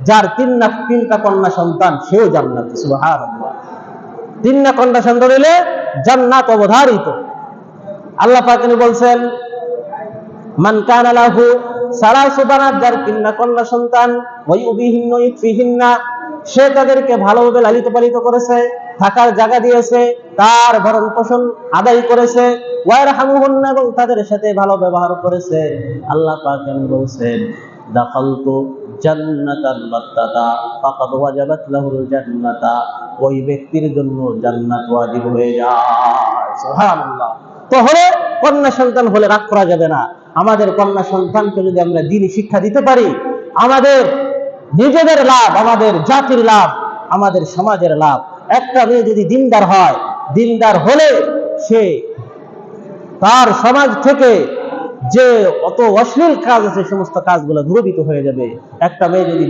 যার তিনটা কন্যা সন্তান সেও জান্নাতি। সুবহানাল্লাহ। 3 কন্যা সন্তান হলে জান্নাত অবধারিত। আল্লাহ পাক তিনি বলছেন, মান কানা লাহু সালাসু বানাত, যার 3 কন্যা সন্তান, ওয়ায়ুবিহিন্না ইকফিহিন্না, সে তাদেরকে ভালোভাবে লালিত পালিত করেছে, থাকার জায়গা দিয়েছে, তার ভরণ পোষণ আদায় করেছে, ওয়ারহামুহুন্না, এবং তাদের সাথে ভালো ব্যবহার করেছে। আল্লাহ পাক বলছেন, দাখালতু জান্নাতাল বাত্তাতা ফাকাদ ওয়াজাবাত লাহুল জান্নাতা, ওই ব্যক্তির জন্য জান্নাত ওয়াজিব হয়ে যায়। সুবহানাল্লাহ। তাহলে কন্যা সন্তান হলে রাগ করা যাবে না। আমাদের কন্যা সন্তানকে যদি আমরা দ্বীনি শিক্ষা দিতে পারি, আমাদের নিজেদের লাভ, আমাদের জাতির লাভ, আমাদের সমাজের লাভ। একটা মেয়ে যদি দিনদার হয়, দিনদার হলে সে তার সমাজ থেকে যে অত অশ্লীল কাজ আছে সমস্ত কাজগুলো দূরীভূত হয়ে যাবে। একটা মেয়ে যদি